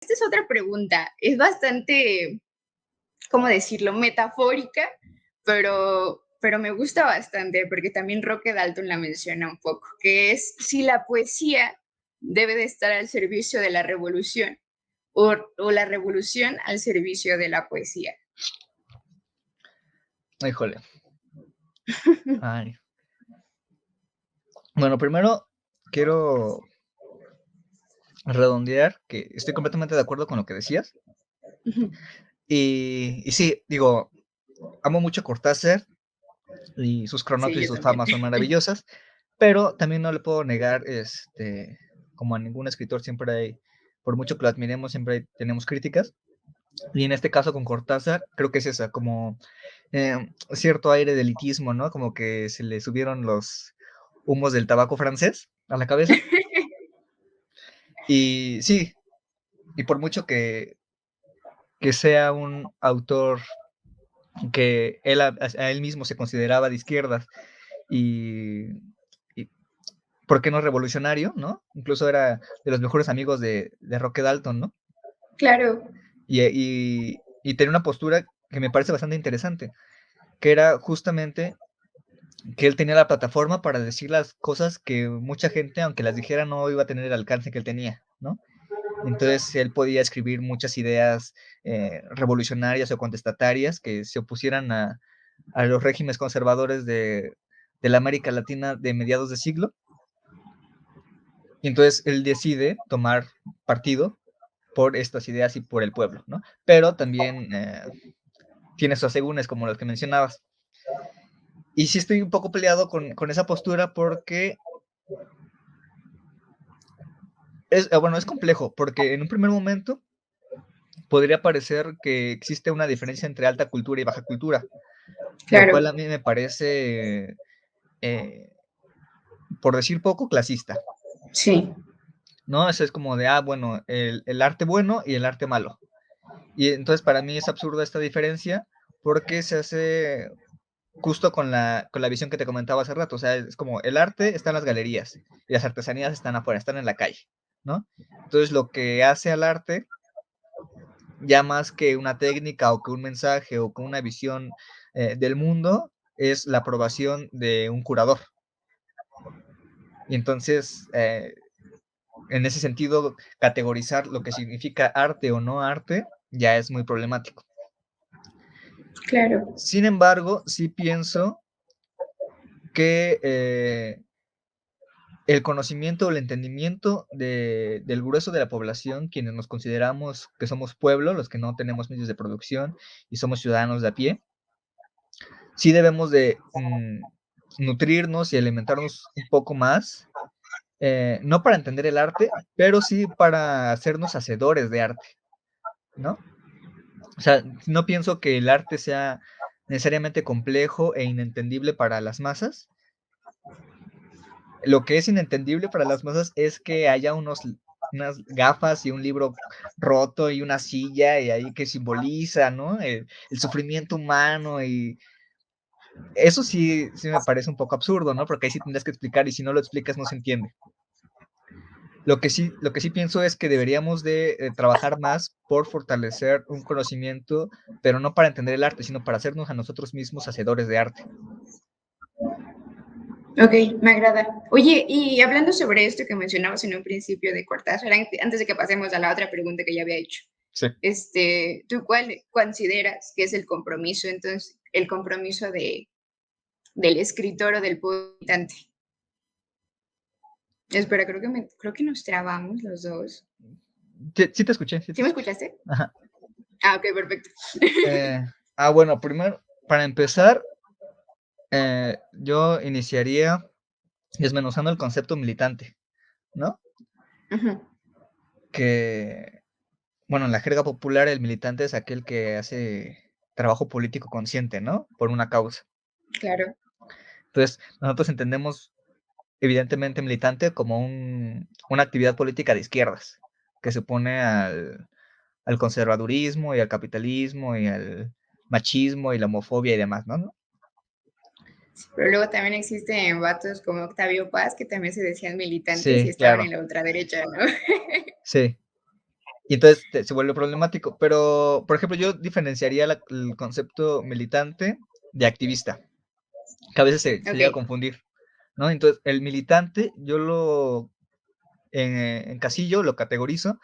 Esta es otra pregunta. Es bastante, ¿cómo decirlo? Metafórica, pero me gusta bastante porque también Roque Dalton la menciona un poco, que es si la poesía debe de estar al servicio de la revolución o la revolución al servicio de la poesía. Híjole. Ay. Bueno, primero quiero redondear que estoy completamente de acuerdo con lo que decías. Y sí, digo, amo mucho Cortázar y sus Sí, cronopios y yo sus también. famas son maravillosas, pero también no le puedo negar, como a ningún escritor siempre hay, por mucho que lo admiremos, tenemos críticas. Y en este caso con Cortázar, creo que es esa, como cierto aire de elitismo, ¿no? Como que se le subieron los humos del tabaco francés a la cabeza. Y sí, y por mucho que sea un autor que él a él mismo se consideraba de izquierdas y, y ¿por qué no revolucionario, no? Incluso era de los mejores amigos de Roque Dalton, ¿no? Claro. Y tenía una postura que me parece bastante interesante, que era justamente que él tenía la plataforma para decir las cosas que mucha gente, aunque las dijera, no iba a tener el alcance que él tenía, ¿no? Entonces él podía escribir muchas ideas revolucionarias o contestatarias que se opusieran a los regímenes conservadores de la América Latina de mediados de siglo. Y entonces él decide tomar partido por estas ideas y por el pueblo, ¿no? Pero también tiene sus asegúnes como los que mencionabas. Y sí estoy un poco peleado con esa postura porque es complejo, porque en un primer momento podría parecer que existe una diferencia entre alta cultura y baja cultura, lo cual Claro. a mí me parece, eh, por decir poco, clasista, Sí. ¿no? Eso es como de, bueno, el arte bueno y el arte malo. Y entonces para mí es absurda esta diferencia porque se hace justo con la visión que te comentaba hace rato. O sea, es como el arte está en las galerías y las artesanías están afuera, están en la calle, ¿no? Entonces lo que hace al arte, ya más que una técnica o que un mensaje o que una visión del mundo, es la aprobación de un curador. Y entonces, en ese sentido, categorizar lo que significa arte o no arte ya es muy problemático. Claro. Sin embargo, sí pienso que el conocimiento o el entendimiento del grueso de la población, quienes nos consideramos que somos pueblo, los que no tenemos medios de producción y somos ciudadanos de a pie, sí debemos de nutrirnos y alimentarnos un poco más, no para entender el arte, pero sí para hacernos hacedores de arte, ¿no? O sea, no pienso que el arte sea necesariamente complejo e inentendible para las masas. Lo que es inentendible para las masas es que haya unas gafas y un libro roto y una silla y ahí que simboliza, ¿no? El sufrimiento humano y eso sí me parece un poco absurdo, ¿no? Porque ahí sí tendrías que explicar y si no lo explicas no se entiende. Lo que sí pienso es que deberíamos de trabajar más por fortalecer un conocimiento, pero no para entender el arte, sino para hacernos a nosotros mismos hacedores de arte. Ok, me agrada. Oye, y hablando sobre esto que mencionabas en un principio de Cortázar, antes de que pasemos a la otra pregunta que ya había hecho, Sí. ¿tú cuál consideras que es el compromiso, entonces, el compromiso del escritor o del poeta? Espera, creo que nos trabamos los dos. Sí te escuché, sí te ¿Sí me escuché. escuchaste? Ajá. Ah, ok, perfecto. Bueno, primero, para empezar, yo iniciaría desmenuzando el concepto militante, ¿no? Ujú, Que, bueno, en la jerga popular el militante es aquel que hace trabajo político consciente, ¿no? Por una causa. claro. Entonces, nosotros entendemos evidentemente militante como una actividad política de izquierdas, que se opone al conservadurismo y al capitalismo y al machismo y la homofobia y demás, ¿no? Pero luego también existen vatos como Octavio Paz que también se decían militantes y Sí, estaban en claro, la ultraderecha, ¿no? sí. Y entonces se vuelve problemático. Pero, por ejemplo, yo diferenciaría el concepto militante de activista, que a veces se Ok, llega a confundir, ¿no? Entonces, el militante yo lo encasillo, lo categorizo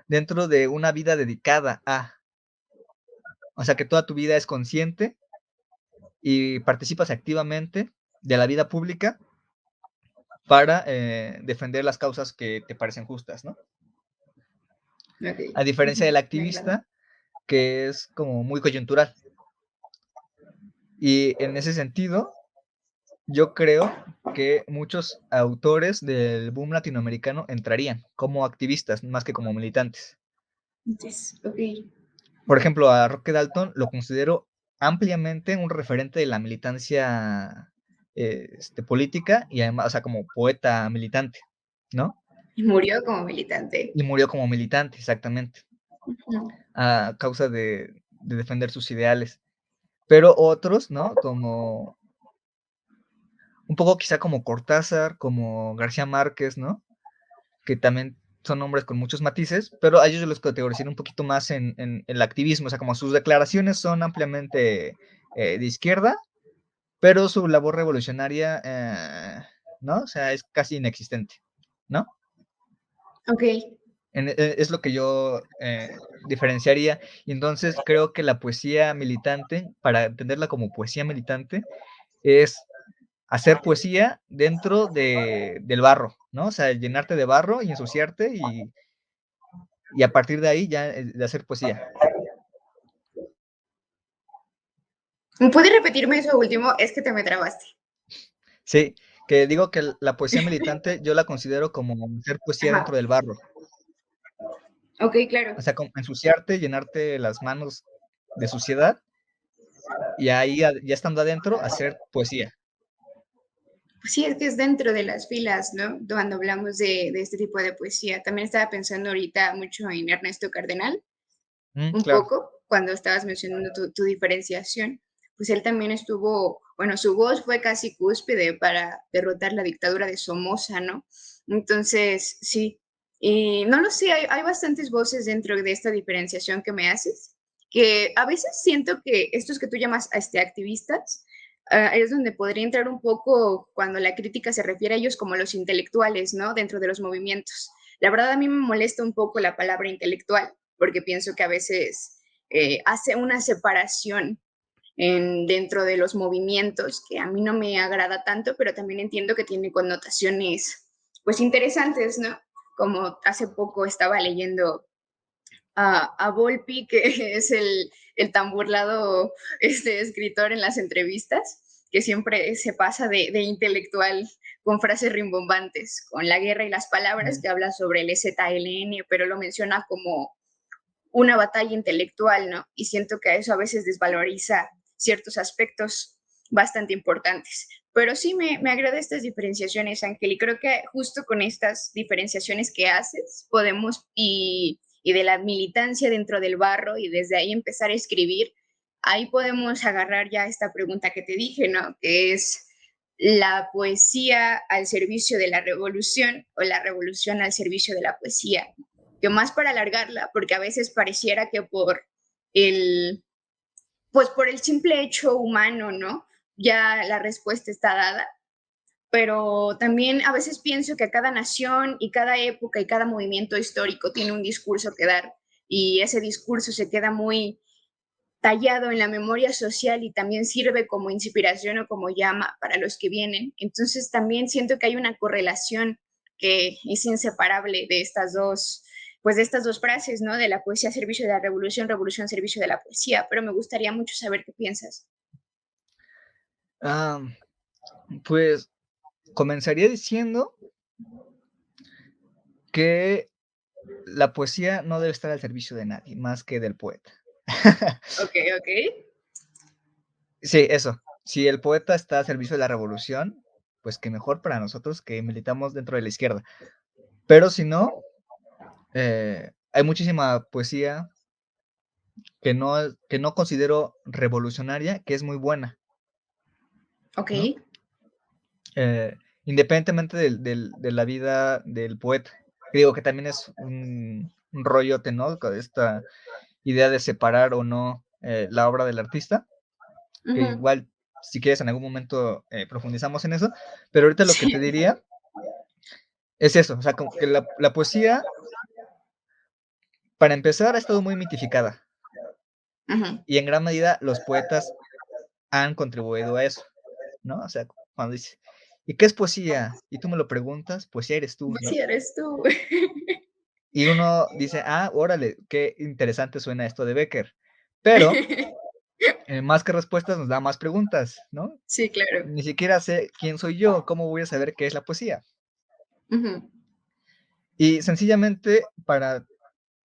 dentro de una vida dedicada a, o sea, que toda tu vida es consciente y participas activamente de la vida pública para defender las causas que te parecen justas, ¿no? ok. A diferencia del Me agrada. activista, que es como muy coyuntural. Y en ese sentido, yo creo que muchos autores del boom latinoamericano entrarían como activistas más que como militantes. Entonces, ok. Por ejemplo, a Roque Dalton lo considero ampliamente un referente de la militancia política y además, o sea, como poeta militante, ¿no? Y murió como militante. Y murió como militante, exactamente, Ujú. a causa de defender sus ideales. Pero otros, ¿no? Como un poco quizá como Cortázar, como García Márquez, ¿no? Que también son hombres con muchos matices, pero a ellos yo los categorizaría un poquito más en el activismo, o sea, como sus declaraciones son ampliamente de izquierda, pero su labor revolucionaria, ¿no? O sea, es casi inexistente, ¿no? Ok, Es lo que yo diferenciaría. Y entonces creo que la poesía militante, para entenderla como poesía militante, es hacer poesía dentro del barro, ¿no? O sea, llenarte de barro y ensuciarte y a partir de ahí ya de hacer poesía. ¿me puedes repetirme eso último? Es que te me trabaste. Sí, que digo que la poesía militante yo la considero como hacer poesía Ajá. dentro del barro. Ok, claro. O sea, como ensuciarte, llenarte las manos de suciedad y ahí ya estando adentro, hacer poesía. Pues sí, es que es dentro de las filas, ¿no? Cuando hablamos de este tipo de poesía. También estaba pensando ahorita mucho en Ernesto Cardenal, un Claro. poco, cuando estabas mencionando tu diferenciación. Pues él también estuvo, bueno, su voz fue casi cúspide para derrotar la dictadura de Somoza, ¿no? Entonces, sí. Y no lo sé, hay bastantes voces dentro de esta diferenciación que me haces, que a veces siento que estos que tú llamas activistas, es donde podría entrar un poco cuando la crítica se refiere a ellos como los intelectuales, ¿no? Dentro de los movimientos. La verdad a mí me molesta un poco la palabra intelectual, porque pienso que a veces hace una separación dentro de los movimientos que a mí no me agrada tanto, pero también entiendo que tiene connotaciones pues interesantes, ¿no? Como hace poco estaba leyendo a Volpi, que es el tan burlado escritor en las entrevistas, que siempre se pasa de intelectual con frases rimbombantes, con la guerra y las palabras, Mm. que habla sobre el ZLN, pero lo menciona como una batalla intelectual, ¿no? Y siento que eso a veces desvaloriza ciertos aspectos bastante importantes. Pero sí me agrada estas diferenciaciones, Ángel, y creo que justo con estas diferenciaciones que haces podemos, y de la militancia dentro del barro, y desde ahí empezar a escribir, ahí podemos agarrar ya esta pregunta que te dije, ¿no? Que es la poesía al servicio de la revolución o la revolución al servicio de la poesía, que más para alargarla, porque a veces pareciera que el, pues por el simple hecho humano, ¿no? Ya la respuesta está dada, pero también a veces pienso que cada nación y cada época y cada movimiento histórico tiene un discurso que dar y ese discurso se queda muy tallado en la memoria social y también sirve como inspiración o como llama para los que vienen. Entonces también siento que hay una correlación que es inseparable de estas dos, pues de estas dos frases, ¿no? De la poesía a servicio de la revolución, revolución a servicio de la poesía, pero me gustaría mucho saber qué piensas. Ah, pues comenzaría diciendo que la poesía no debe estar al servicio de nadie, más que del poeta. Ok, ok. Sí, eso. Si el poeta está al servicio de la revolución, pues qué mejor para nosotros que militamos dentro de la izquierda. Pero si no, hay muchísima poesía que no considero revolucionaria, que es muy buena, Ok, ¿no? Independientemente de la vida del poeta. Que digo que también es un rollote, ¿no? Con esta idea de separar o no la obra del artista, que Ujú. igual, si quieres, en algún momento profundizamos en eso, pero ahorita lo que te Sí. diría es eso, o sea, como que la poesía, para empezar, ha estado muy mitificada Ujú. y en gran medida los poetas han contribuido a eso, ¿no? O sea, cuando dice, ¿y qué es poesía? Y tú me lo preguntas, poesía eres tú, Pues sí, ¿no? eres tú. Y uno dice, ah, órale, qué interesante suena esto de Becker. Pero, más que respuestas, nos da más preguntas, ¿no? Sí, claro. Ni siquiera sé quién soy yo, cómo voy a saber qué es la poesía. Ujú. Y sencillamente, para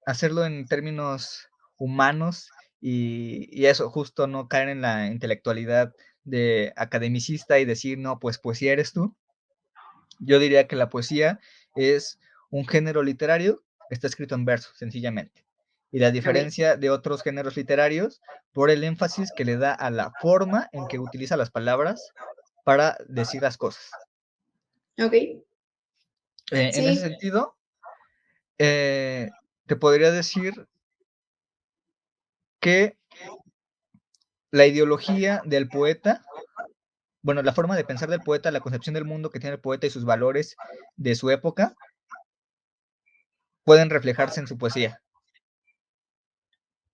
hacerlo en términos humanos y eso, justo no caer en la intelectualidad de academicista y decir, no, pues poesía eres tú. Yo diría que la poesía es un género literario que está escrito en verso, sencillamente. Y la Ok. diferencia de otros géneros literarios por el énfasis que le da a la forma en que utiliza las palabras para decir las cosas. Ok. En ese Sí, sentido, te podría decir que la ideología del poeta, bueno, la forma de pensar del poeta, la concepción del mundo que tiene el poeta y sus valores de su época, pueden reflejarse en su poesía.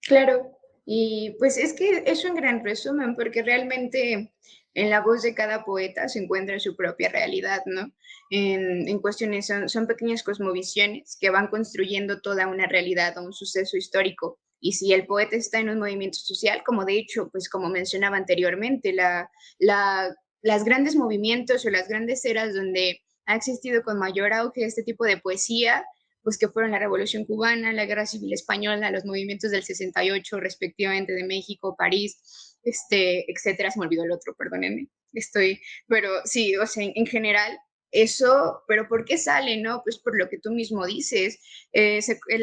claro. Y pues es que es un gran resumen, porque realmente en la voz de cada poeta se encuentra su propia realidad, ¿no? En cuestiones son pequeñas cosmovisiones que van construyendo toda una realidad o un suceso histórico. Y si el poeta está en un movimiento social, como de hecho, pues como mencionaba anteriormente, las grandes movimientos o las grandes eras donde ha existido con mayor auge este tipo de poesía, pues que fueron la Revolución Cubana, la Guerra Civil Española, los movimientos del 68 respectivamente de México, París, etcétera, se me olvidó el otro, perdónenme, pero sí, o sea, en general, eso, pero ¿por qué sale, no? Pues por lo que tú mismo dices,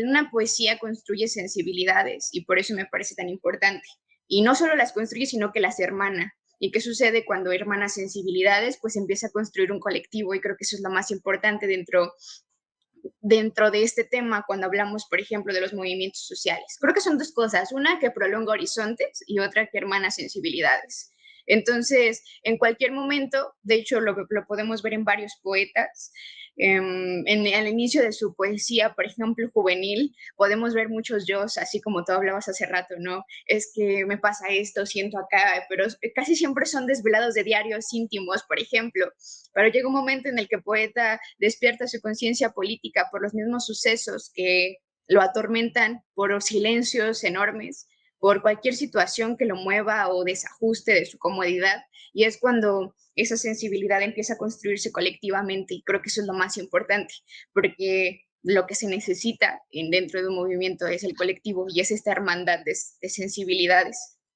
una poesía construye sensibilidades y por eso me parece tan importante. Y no solo las construye, sino que las hermana. ¿Y qué sucede cuando hermanas sensibilidades? Pues empieza a construir un colectivo y creo que eso es lo más importante dentro de este tema cuando hablamos, por ejemplo, de los movimientos sociales. Creo que son dos cosas, una que prolonga horizontes y otra que hermana sensibilidades. Entonces, en cualquier momento, de hecho lo podemos ver en varios poetas, en el inicio de su poesía, por ejemplo, juvenil, podemos ver muchos yo, así como tú hablabas hace rato, ¿no? Es que me pasa esto, siento acá, pero casi siempre son desvelados de diarios íntimos, por ejemplo, pero llega un momento en el que el poeta despierta su conciencia política por los mismos sucesos que lo atormentan, por silencios enormes, por cualquier situación que lo mueva o desajuste de su comodidad. Y es cuando esa sensibilidad empieza a construirse colectivamente. Y creo que eso es lo más importante, porque lo que se necesita dentro de un movimiento es el colectivo y es esta hermandad de sensibilidades.